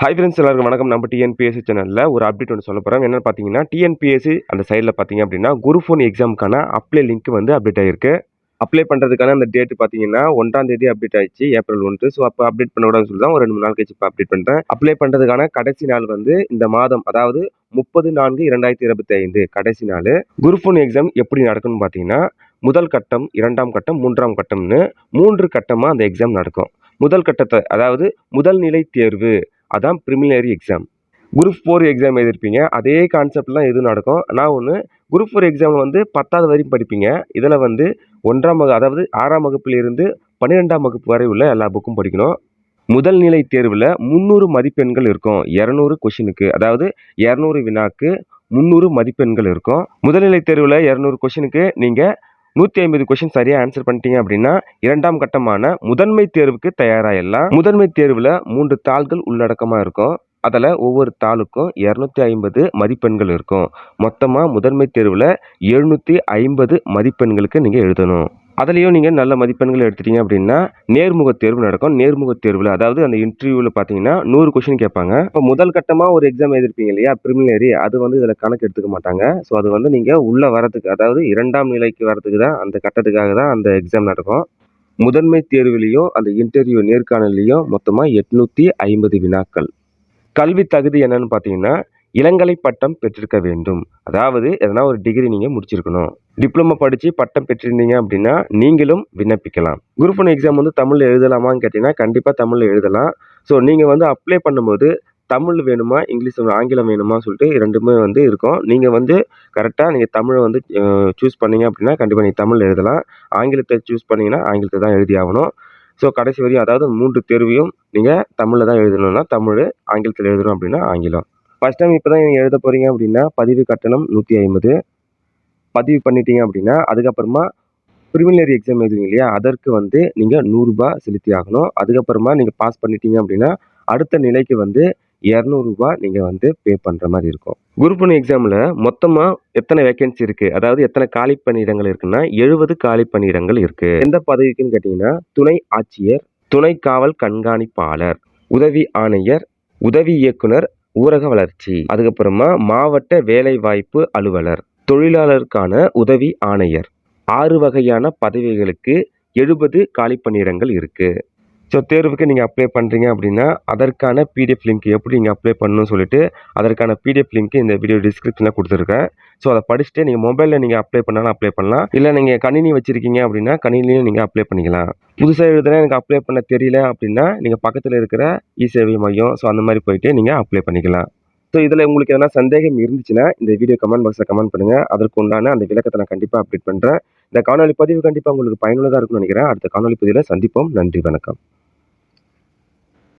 Hi friends, எல்லாருக்கும் வணக்கம். நம்ம டிஎன்பிஎஸ்சி சேனலில் ஒரு அப்டேட் ஒன்று சொல்ல போகிறோம். என்னென்னு பார்த்தீங்கன்னா, டிஎன்பிஎஸ்சி அந்த சைடில் பார்த்தீங்க அப்படின்னா குரூப் 1 எக்ஸாமுக்கான அப்ளை லிங்க் வந்து அப்டேட் ஆகிருக்கு. அப்ளை பண்ணுறதுக்கான அந்த டேட் பார்த்தீங்கன்னா 1ஆம் தேதி அப்டேட் ஆயிடுச்சு, ஏப்ரல் 1. ஸோ அப்போ அப்டேட் பண்ணக்கூடாதுன்னு சொல்லி தான் ஒரு 2 3 நாள் கழிச்சு இப்போ அப்டேட் பண்ணுறேன். அப்ளை பண்ணுறதுக்கான கடைசி நாள் வந்து இந்த மாதம், அதாவது 30/4/2025 கடைசி நாள். குரூப் 1 எக்ஸாம் எப்படி நடக்கும்னு பார்த்தீங்கன்னா, முதல் கட்டம், 2ஆம் கட்டம், 3ஆம் கட்டம்னு 3 கட்டமாக அந்த எக்ஸாம் நடக்கும். முதல் கட்டத்தை, அதாவது முதல் நிலை தேர்வு, அதான் ப்ரிலிமினரி எக்ஸாம். குரூப் 4 எக்ஸாம் எழுதிருப்பீங்க, அதே கான்செப்ட்லாம் எதுவும் நடக்கும். நான் ஒன்று, குரூப் 4 எக்ஸாமில் வந்து 10வது வரையும் படிப்பீங்க. இதில் வந்து 1ஆம் அதாவது 6ஆம் வகுப்பிலிருந்து 12ஆம் வகுப்பு வரை உள்ள எல்லா புக்கும் படிக்கணும். முதல் நிலை தேர்வில் 300 மதிப்பெண்கள் இருக்கும். 200 கொஷினுக்கு, அதாவது 200 வினாக்கு 300 மதிப்பெண்கள் இருக்கும். முதல்நிலை தேர்வில் 200 கொஷினுக்கு நீங்கள் 150 கொஷின் சரியாக ஆன்சர் பண்ணிட்டீங்க அப்படின்னா 2ஆம் கட்டமான முதன்மை தேர்வுக்கு தயாராகிடலாம். முதன்மை தேர்வில் 3 தாள்கள் உள்ளடக்கமாக இருக்கும். அதில் ஒவ்வொரு தாளுக்கும் 250 மதிப்பெண்கள் இருக்கும். மொத்தமாக முதன்மை தேர்வில் 750 மதிப்பெண்களுக்கு நீங்கள் எழுதணும். அதுலேயும் நீங்கள் நல்ல மதிப்பெண்கள் எடுத்துட்டீங்க அப்படின்னா நேர்முகத் தேர்வு நடக்கும். நேர்முகத் தேர்வில், அதாவது அந்த இன்டர்வியூவில் பார்த்தீங்கன்னா 100 கொஷின் கேட்பாங்க. இப்போ முதல் கட்டமாக ஒரு எக்ஸாம் எழுதிருப்பீங்க இல்லையா, ப்ரிலிமினரி, அது வந்து இதில் கணக்கு எடுத்துக்க மாட்டாங்க. ஸோ அது வந்து நீங்கள் உள்ளே வரதுக்கு, அதாவது 2ஆம் நிலைக்கு வரதுக்கு தான், அந்த கட்டத்துக்காக தான் அந்த எக்ஸாம் நடக்கும். முதன்மை தேர்விலையும் அந்த இன்டர்வியூ நேர்காணலையும் மொத்தமாக 850 வினாக்கள். கல்வி தகுதி என்னன்னு பார்த்தீங்கன்னா, இளங்கலை பட்டம் பெற்றிருக்க வேண்டும். அதாவது எதனா ஒரு டிகிரி நீங்கள் முடிச்சிருக்கணும். டிப்ளமோ படித்து பட்டம் பெற்றிருந்தீங்க அப்படின்னா நீங்களும் விண்ணப்பிக்கலாம். குரூப் 1 எக்ஸாம் வந்து தமிழில் எழுதலாமான்னு கேட்டிங்கன்னா கண்டிப்பாக தமிழில் எழுதலாம். ஸோ நீங்கள் வந்து அப்ளை பண்ணும்போது தமிழ் வேணுமா, இங்கிலீஷ் ஆங்கிலம் வேணுமா சொல்லிட்டு 2மே வந்து இருக்கும். நீங்கள் வந்து கரெக்டாக நீங்கள் தமிழை வந்து சூஸ் பண்ணீங்க அப்படின்னா கண்டிப்பாக நீங்கள் தமிழில் எழுதலாம். ஆங்கிலத்தை சூஸ் பண்ணிங்கன்னா ஆங்கிலத்தை தான் எழுதி ஆகணும். ஸோ கடைசி வரையும், அதாவது 3 தேர்வையும் நீங்கள் தமிழில் தான் எழுதணும்னா தமிழ், ஆங்கிலத்தில் எழுதணும் அப்படின்னா ஆங்கிலம். ஃபஸ்ட் டைம் இப்போ தான் நீங்கள் எழுத போகிறீங்க அப்படின்னா பதிவு கட்டணம் 150. பதிவு பண்ணிட்டீங்க அப்படின்னா அதுக்கப்புறமா ப்ரிலிமினரி எக்ஸாம் எழுதுவீங்க இல்லையா, அதற்கு வந்து நீங்கள் ₹100 செலுத்தி ஆகணும். அதுக்கப்புறமா நீங்கள் பாஸ் பண்ணிட்டீங்க அப்படின்னா அடுத்த நிலைக்கு வந்து ₹200 நீங்கள் வந்து பே பண்ணுற மாதிரி இருக்கும். குரூப் 1 எக்ஸாமில் மொத்தமாக எத்தனை வேகன்சி இருக்குது, அதாவது எத்தனை காலி பணியிடங்கள் இருக்குன்னா 70 காலி பணியிடங்கள் இருக்குது. எந்த பதவிக்குன்னு கேட்டிங்கன்னா துணை ஆட்சியர், துணை காவல் கண்காணிப்பாளர், உதவி ஆணையர், உதவி இயக்குனர் ஊரக வளர்ச்சி, அதுக்கப்புறமா மாவட்ட வேலைவாய்ப்பு அலுவலர், தொழிலாளருக்கான உதவி ஆணையர். 6 வகையான பதவிகளுக்கு 70 காலி பணியிடங்கள் இருக்குது. ஸோ தேர்வுக்கு நீங்கள் அப்ளை பண்ணுறீங்க அப்படின்னா அதற்கான பிடிஎஃப் லிங்க் எப்படி நீங்கள் அப்ளை பண்ணணும்னு சொல்லிட்டு அதற்கான பிடிஎஃப் லிங்க் இந்த வீடியோ டிஸ்கிரிப்ஷனில் கொடுத்துருக்கேன். ஸோ அதை படிச்சுட்டு நீங்கள் மொபைலில் நீங்கள் அப்ளை பண்ணாலும் அப்ளை பண்ணலாம். இல்லை நீங்கள் கணினி வச்சுருக்கீங்க அப்படின்னா கணினிலையும் நீங்கள் அப்ளை பண்ணிக்கலாம். புதுசாக எழுதுனா எனக்கு அப்ளை பண்ண தெரியல அப்படின்னா நீங்கள் பக்கத்தில் இருக்கிற இ-சேவை மையம், ஸோ அந்த மாதிரி போயிட்டு நீங்கள் அப்ளை பண்ணிக்கலாம். ஸோ இதில் உங்களுக்கு எதனா சந்தேகம் இருந்துச்சுன்னா இந்த வீடியோ கமெண்ட் பாக்ஸில் கமெண்ட் பண்ணுங்கள். அதற்கு உண்டான அந்த விளக்கத்தை நான் கண்டிப்பாக அப்டேட் பண்ணுறேன். இந்த காணொலி பதிவு கண்டிப்பாக உங்களுக்கு பயனுள்ளதாக இருக்கும்னு நினைக்கிறேன். அடுத்த காணொலி பதிவில் சந்திப்போம். நன்றி, வணக்கம்.